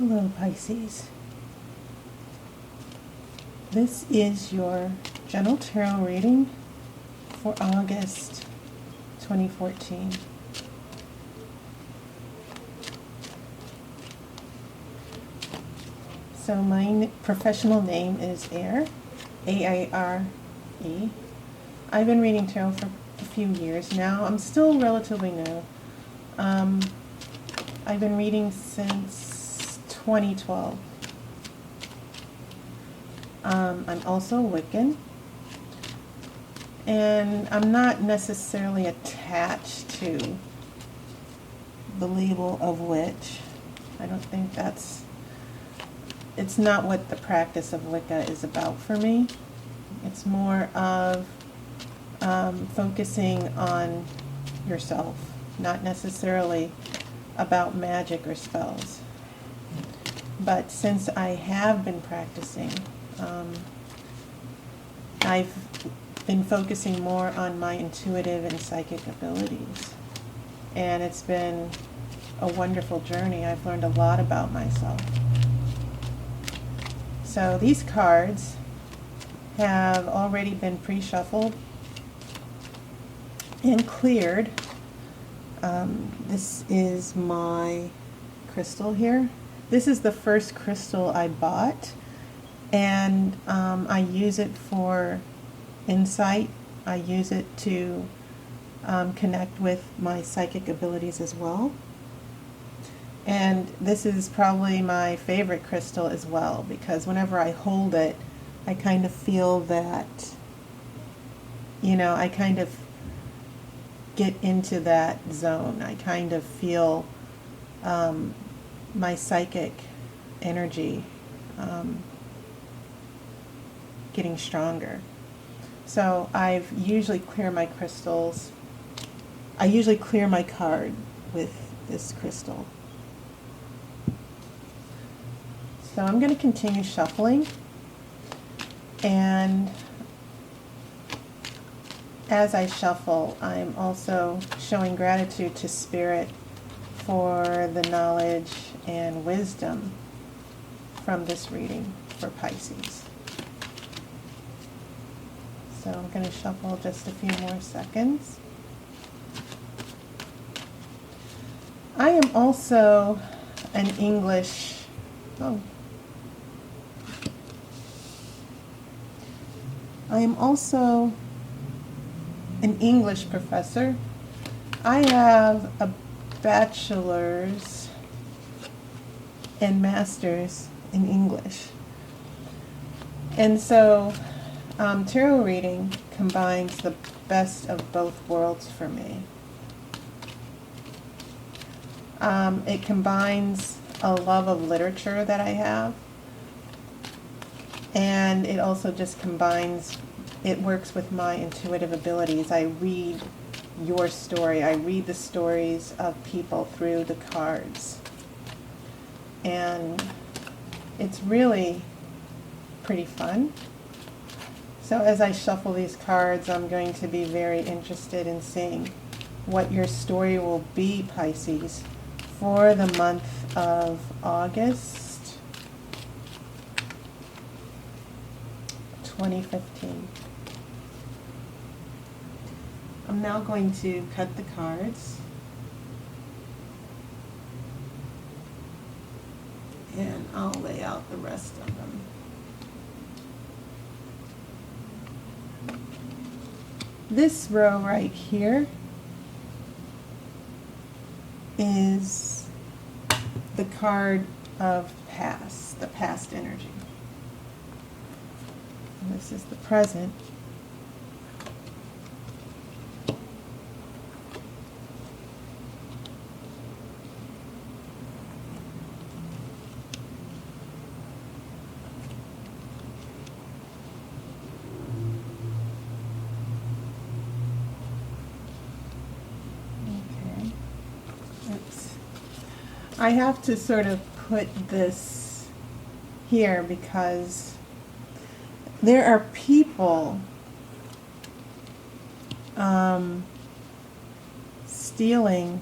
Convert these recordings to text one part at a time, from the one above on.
Hello, Pisces. This is your general tarot reading for August 2014. So my professional name is Aire, A-I-R-E. I've been reading tarot for a few years now. I'm still relatively new. I've been reading since 2012. I'm also Wiccan, and I'm not necessarily attached to the label of witch. I don't think it's not what the practice of Wicca is about for me. It's more of focusing on yourself, not necessarily about magic or spells. But since I have been practicing, I've been focusing more on my intuitive and psychic abilities. And it's been a wonderful journey. I've learned a lot about myself. So these cards have already been pre-shuffled and cleared. This is my crystal here. This is the first crystal I bought, and I use it for insight. I use it to connect with my psychic abilities as well. And this is probably my favorite crystal as well, because whenever I hold it, I kind of feel that, I kind of get into that zone. I kind of feel my psychic energy getting stronger. So I usually clear my crystals. I usually clear my card with this crystal. So I'm going to continue shuffling, and as I shuffle, I'm also showing gratitude to Spirit for the knowledge and wisdom from this reading for Pisces. So I'm going to shuffle just a few more seconds. I am also an English... I am also an English professor. I have a bachelor's and master's in English. And so tarot reading combines the best of both worlds for me. It combines a love of literature that I have, and it also just combines, it works with my intuitive abilities. I read your story. I read the stories of people through the cards. And it's really pretty fun. So as I shuffle these cards, I'm going to be very interested in seeing what your story will be, Pisces, for the month of August 2015. I'm now going to cut the cards, and I'll lay out the rest of them. This row right here is the card of the past energy. And this is the present. Okay. Oops. I have to sort of put this here because there are people stealing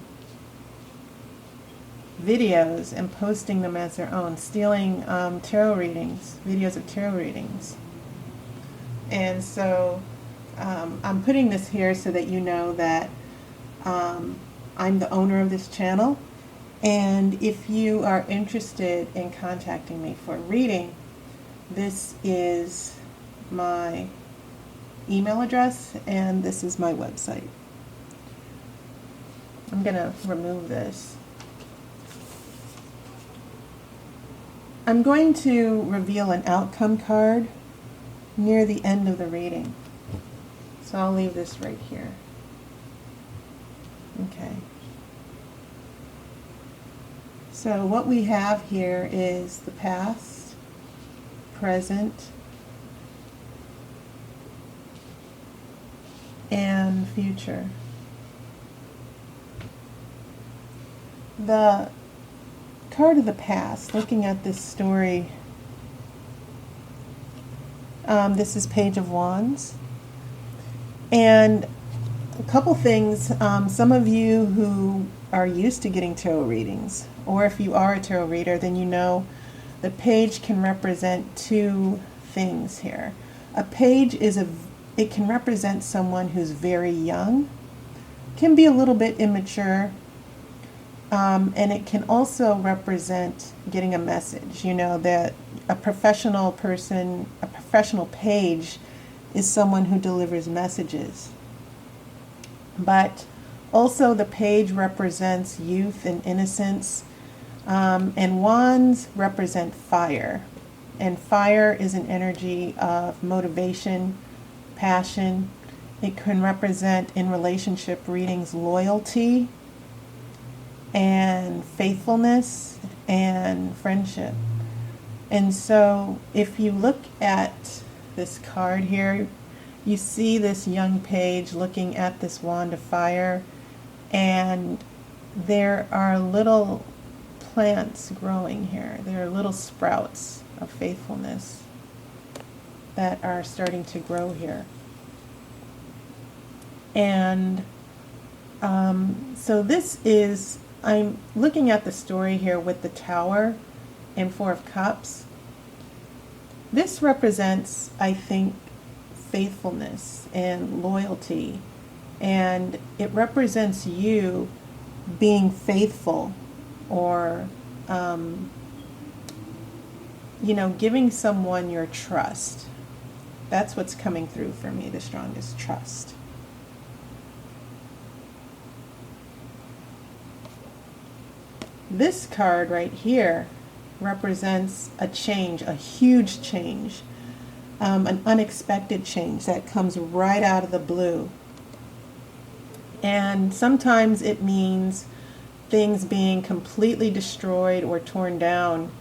videos and posting them as their own, stealing tarot readings, videos of tarot readings. And so I'm putting this here so that you know that I'm the owner of this channel. And if you are interested in contacting me for a reading, this is my email address and this is my website. I'm going to remove this. I'm going to reveal an outcome card near the end of the reading. So I'll leave this right here. Okay. So what we have here is the past, present, and future. The card of the past, looking at this story, this is Page of Wands. And a couple things, some of you who are used to getting tarot readings, or if you are a tarot reader, then you know the page can represent two things here. A page it can represent someone who's very young, can be a little bit immature, and it can also represent getting a message. You know, that a professional person, a professional page is someone who delivers messages. But also the page represents youth and innocence, and wands represent fire. And fire is an energy of motivation, passion. It can represent, in relationship readings, loyalty and faithfulness and friendship. And so if you look at this card here, you see this young page looking at this wand of fire, and there are little plants growing here. There are little sprouts of faithfulness that are starting to grow here. And so this is, I'm looking at the story here with the Tower and Four of Cups. This represents, I think, faithfulness and loyalty, and it represents you being faithful, or you know, giving someone your trust. That's what's coming through for me, the strongest, trust. This card right here represents a change, a huge change, an unexpected change that comes right out of the blue. And sometimes it means things being completely destroyed or torn down,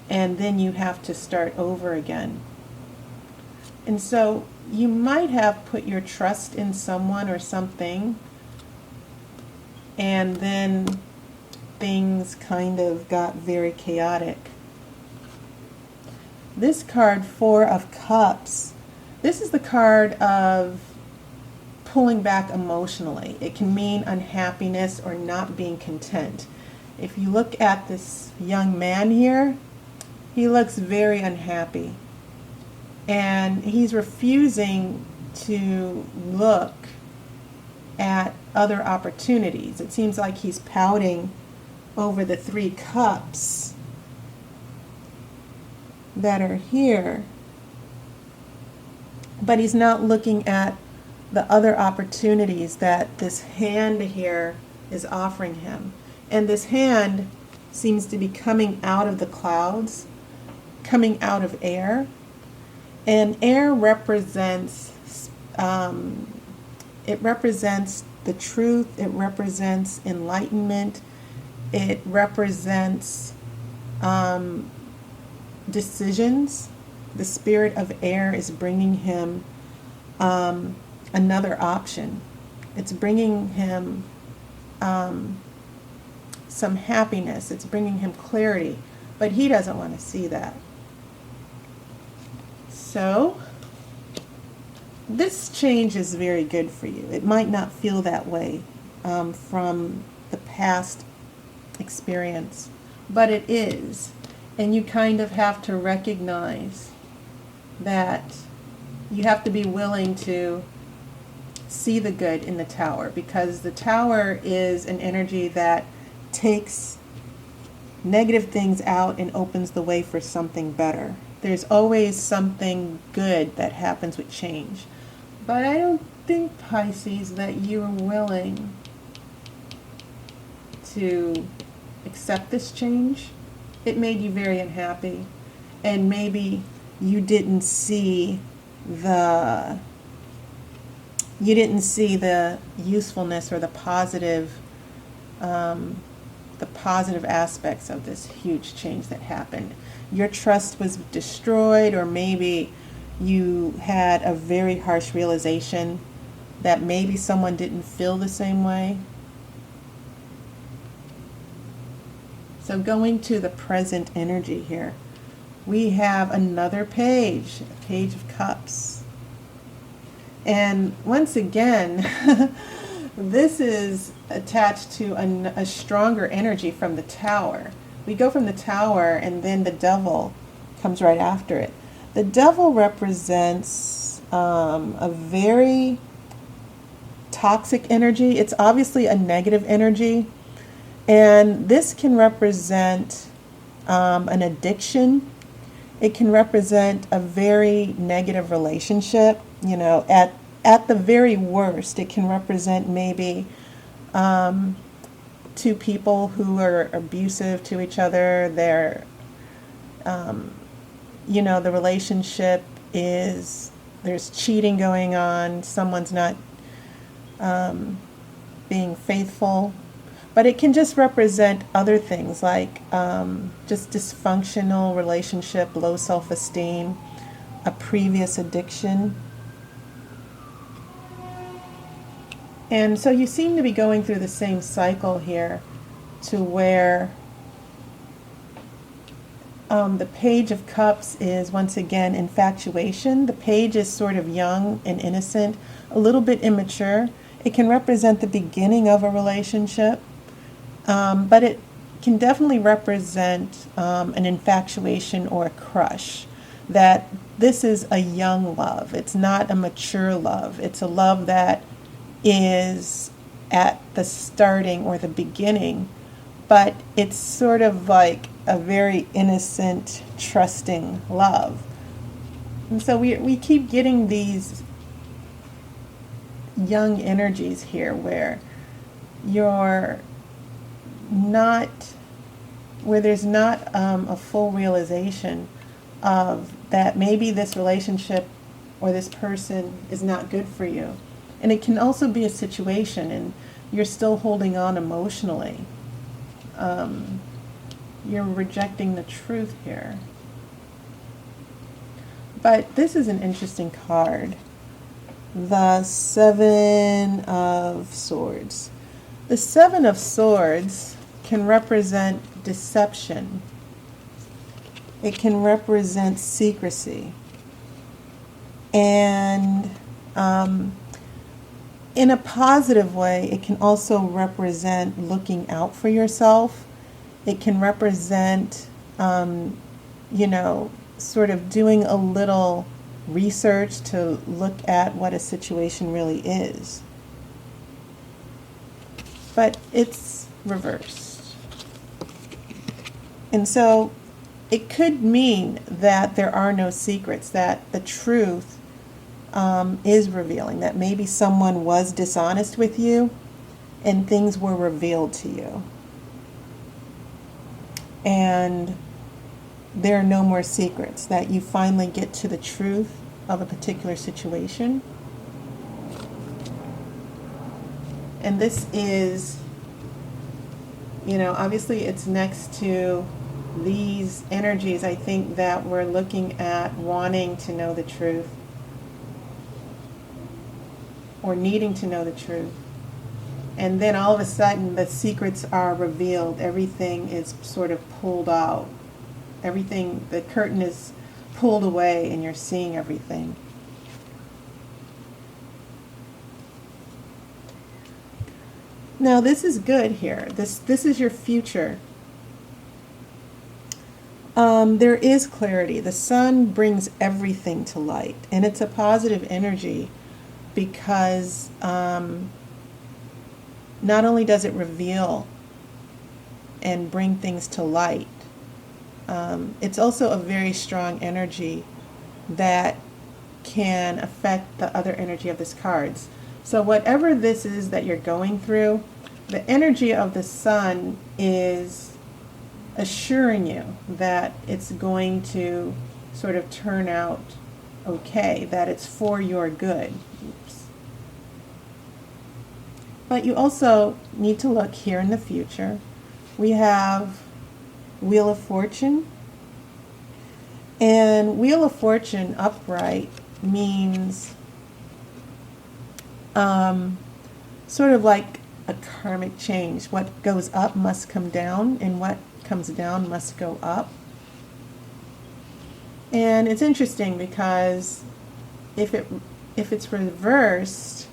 and then you have to start over again. And so you might have put your trust in someone or something, and then things kind of got very chaotic. This card, Four of Cups, this is the card of pulling back emotionally. It can mean unhappiness or not being content. If you look at this young man here, he looks very unhappy. And he's refusing to look at other opportunities. It seems like he's pouting over the Three Cups that are here, but he's not looking at the other opportunities that this hand here is offering him. And this hand seems to be coming out of the clouds, coming out of air. And air represents it represents the truth, it represents enlightenment, it represents decisions. The spirit of air is bringing him another option. It's bringing him some happiness. It's bringing him clarity, but he doesn't want to see that. So this change is very good for you. It might not feel that way from the past experience, but it is. And you kind of have to recognize that you have to be willing to see the good in the tower, because the tower is an energy that takes negative things out and opens the way for something better. There's always something good that happens with change. But I don't think, Pisces, that you're willing to accept this change. It made you very unhappy, and maybe you didn't see the usefulness or the positive aspects of this huge change that happened. Your trust was destroyed, or maybe you had a very harsh realization that maybe someone didn't feel the same way. So going to the present energy here, we have another page, a Page of Cups. And once again, this is attached to a stronger energy from the Tower. We go from the Tower, and then the Devil comes right after it. The Devil represents a very toxic energy. It's obviously a negative energy, and this can represent an addiction. It can represent a very negative relationship. You know, at the very worst, it can represent maybe two people who are abusive to each other. They're, the relationship is, there's cheating going on. Someone's not being faithful. But it can just represent other things like just dysfunctional relationship, low self-esteem, a previous addiction. And so you seem to be going through the same cycle here, to where the Page of Cups is once again infatuation. The page is sort of young and innocent, a little bit immature. It can represent the beginning of a relationship. But it can definitely represent an infatuation or a crush, that this is a young love. It's not a mature love. It's a love that is at the starting or the beginning, but it's sort of like a very innocent, trusting love. And so we keep getting these young energies here where there's not a full realization of that maybe this relationship or this person is not good for you. And it can also be a situation and you're still holding on emotionally. You're rejecting the truth here. But this is an interesting card. The Seven of Swords. The Seven of Swords can represent deception. It can represent secrecy. And in a positive way, it can also represent looking out for yourself. It can represent, sort of doing a little research to look at what a situation really is. But it's reversed. And so it could mean that there are no secrets, that the truth is revealing, that maybe someone was dishonest with you and things were revealed to you. And there are no more secrets, that you finally get to the truth of a particular situation. And this is, obviously it's next to these energies, I think, that we're looking at wanting to know the truth or needing to know the truth. And then all of a sudden the secrets are revealed. Everything is sort of pulled out. Everything, the curtain is pulled away and you're seeing everything. Now this is good here. This is your future. There is clarity. The sun brings everything to light, and it's a positive energy because not only does it reveal and bring things to light, it's also a very strong energy that can affect the other energy of this cards. So whatever this is that you're going through, the energy of the sun is assuring you that it's going to sort of turn out okay, that it's for your good. Oops. But you also need to look here in the future. We have Wheel of Fortune. And Wheel of Fortune upright means sort of like a karmic change. What goes up must come down, and what comes down must go up. And it's interesting because if it's reversed,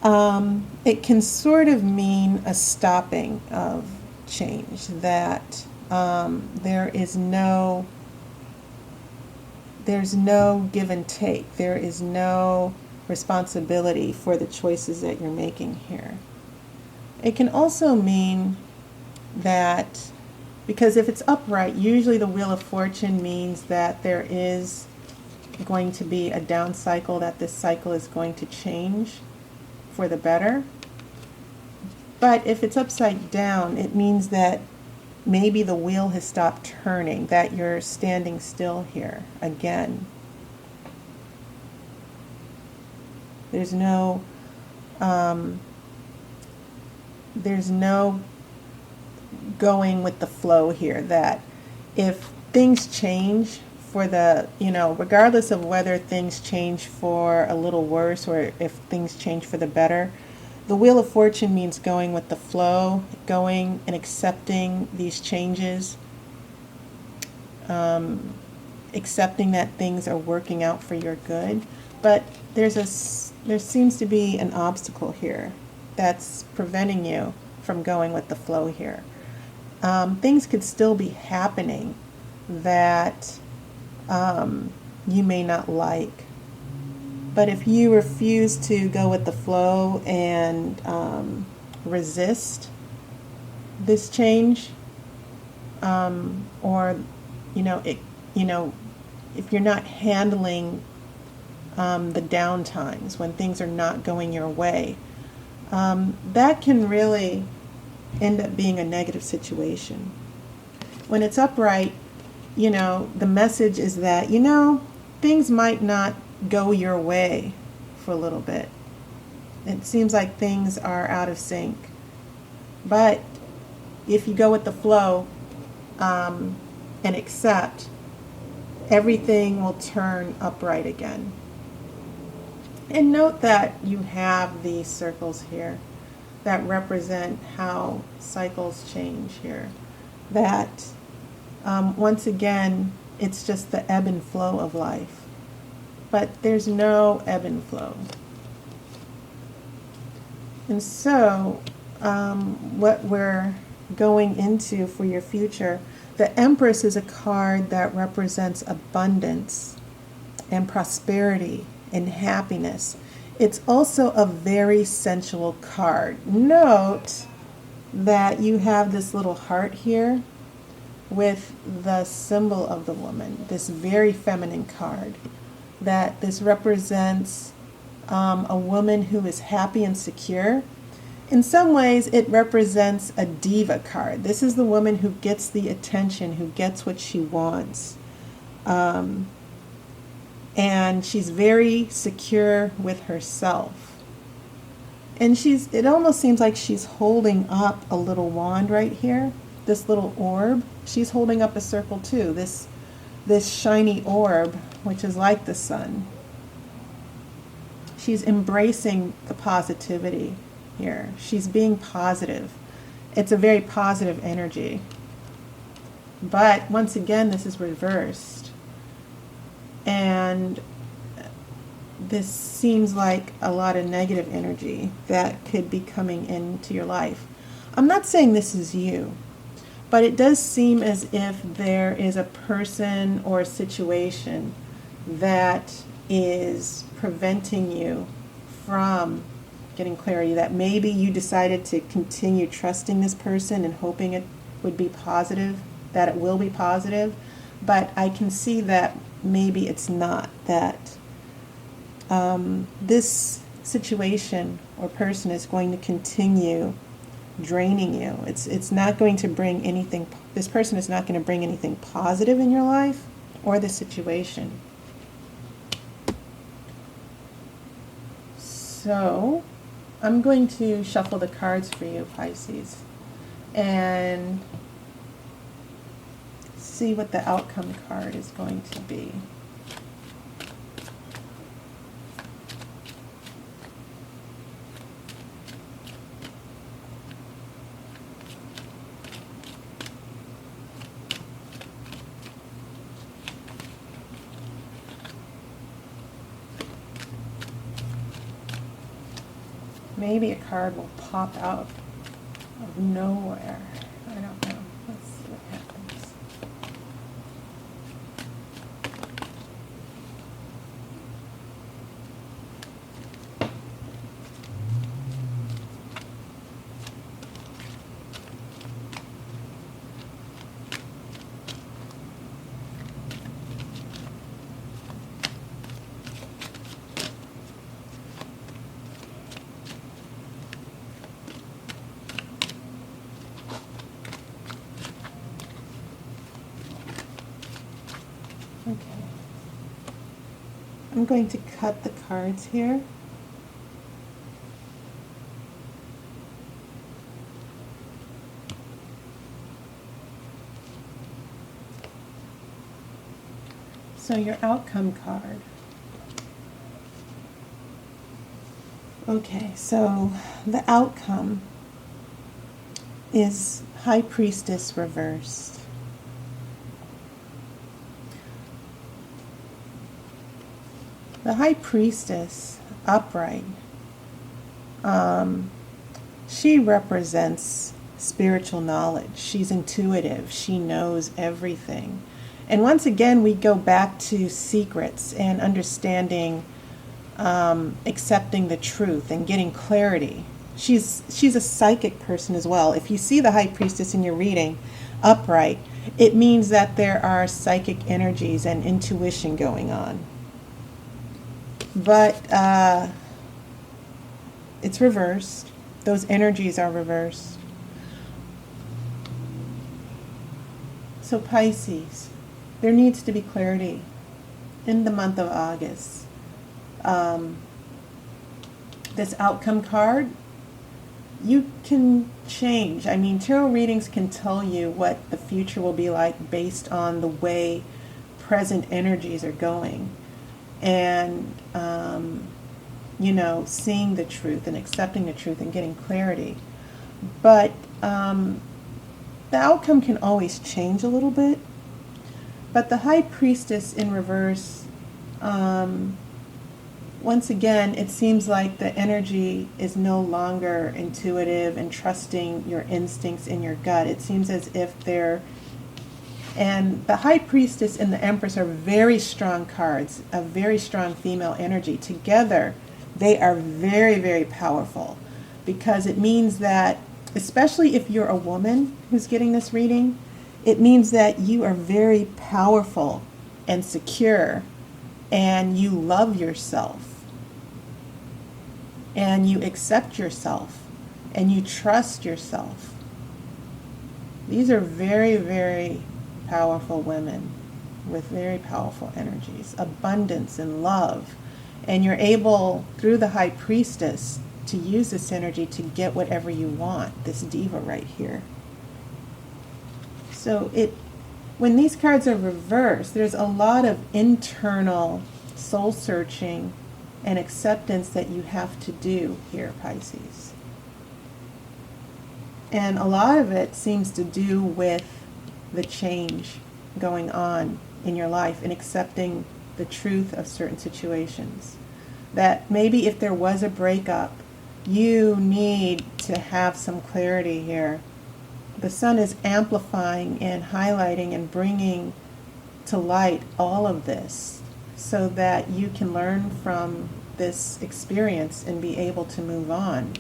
it can sort of mean a stopping of change, that there's no give and take. There is no responsibility for the choices that you're making here. It can also mean that, because if it's upright, usually the Wheel of Fortune means that there is going to be a down cycle, that this cycle is going to change for the better. But if it's upside down, it means that maybe the wheel has stopped turning, that you're standing still here again. There's no going with the flow here, that if things change for the, regardless of whether things change for a little worse or if things change for the better, the Wheel of Fortune means going with the flow, going and accepting these changes, accepting that things are working out for your good. But there seems to be an obstacle here that's preventing you from going with the flow here. Things could still be happening that you may not like. But if you refuse to go with the flow and resist this change, or if you're not handling the down times when things are not going your way, that can really end up being a negative situation. When it's upright, the message is that things might not go your way for a little bit. It seems like things are out of sync. But if you go with the flow and accept, everything will turn upright again. And note that you have these circles here that represent how cycles change here. That once again, it's just the ebb and flow of life. But there's no ebb and flow. And so what we're going into for your future, the Empress is a card that represents abundance and prosperity and happiness. It's also a very sensual card. Note that you have this little heart here with the symbol of the woman, this very feminine card. That this represents a woman who is happy and secure. In some ways, it represents a diva card. This is the woman who gets the attention, who gets what she wants. And she's very secure with herself. And it almost seems like she's holding up a little wand right here, this little orb. She's holding up a circle too, this shiny orb, which is like the sun. She's embracing the positivity here. She's being positive. It's a very positive energy. But once again, this is reversed. And this seems like a lot of negative energy that could be coming into your life. I'm not saying this is you, but it does seem as if there is a person or a situation that is preventing you from getting clarity, that maybe you decided to continue trusting this person and hoping it would be positive, that it will be positive, but I can see that maybe it's not, that this situation or person is going to continue draining you. It's not going to bring anything, this person is not going to bring anything positive in your life or the situation. So I'm going to shuffle the cards for you, Pisces, and see what the outcome card is going to be. Maybe a card will pop out of nowhere. I don't know. Let's see what happens. Okay. I'm going to cut the cards here. So your outcome card. Okay, so the outcome is High Priestess reversed. The High Priestess upright, she represents spiritual knowledge. She's intuitive. She knows everything. And once again, we go back to secrets and understanding, accepting the truth and getting clarity. She's a psychic person as well. If you see the High Priestess in your reading upright, it means that there are psychic energies and intuition going on. But it's reversed. Those energies are reversed. So Pisces, there needs to be clarity in the month of August. This outcome card, you can change. I mean, tarot readings can tell you what the future will be like based on the way present energies are going. And, seeing the truth and accepting the truth and getting clarity. But the outcome can always change a little bit. But the High Priestess in reverse, once again, it seems like the energy is no longer intuitive and trusting your instincts in your gut. It seems as if and the High Priestess and the Empress are very strong cards, a very strong female energy. Together, they are very, very powerful, because it means that, especially if you're a woman who's getting this reading, it means that you are very powerful and secure, and you love yourself, and you accept yourself, and you trust yourself. These are very, very powerful women with very powerful energies, abundance and love. And you're able, through the High Priestess, to use this energy to get whatever you want, this diva right here. So when these cards are reversed, there's a lot of internal soul searching and acceptance that you have to do here, Pisces. And a lot of it seems to do with the change going on in your life and accepting the truth of certain situations. that maybe if there was a breakup, you need to have some clarity here. The sun is amplifying and highlighting and bringing to light all of this so that you can learn from this experience and be able to move on.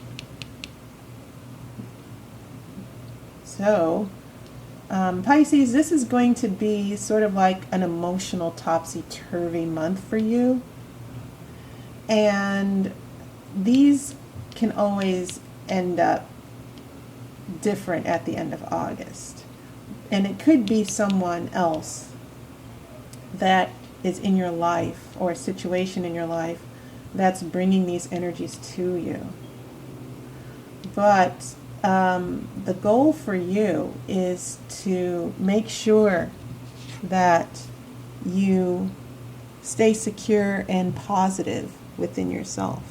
So, Pisces, this is going to be sort of like an emotional topsy-turvy month for you. And these can always end up different at the end of August. And it could be someone else that is in your life or a situation in your life that's bringing these energies to you. But the goal for you is to make sure that you stay secure and positive within yourself.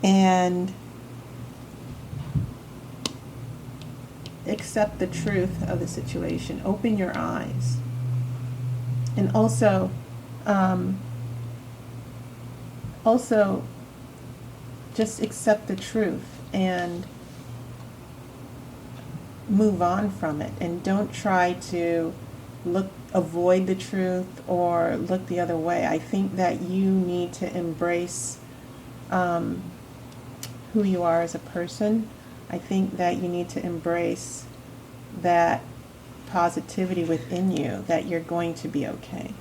And accept the truth of the situation. Open your eyes. And also just accept the truth and move on from it. And don't try to avoid the truth or look the other way. I think that you need to embrace who you are as a person. I think that you need to embrace that positivity within you, that you're going to be okay.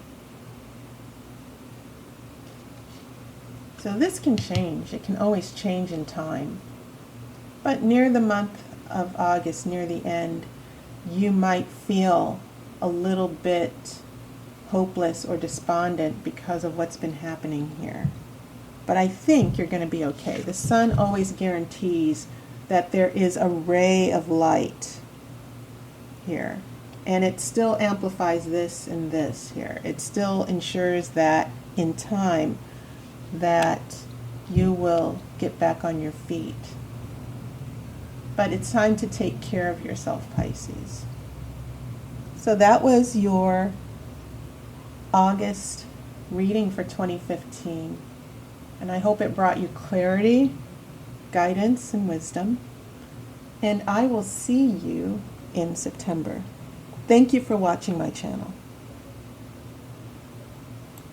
So this can change. It can always change in time. But near the month of August, near the end, you might feel a little bit hopeless or despondent because of what's been happening here. But I think you're going to be okay. The sun always guarantees that there is a ray of light here. And it still amplifies this and this here. It still ensures that in time that you will get back on your feet. But it's time to take care of yourself, Pisces. So that was your August reading for 2015. And I hope it brought you clarity, guidance, and wisdom. And I will see you in September. Thank you for watching my channel.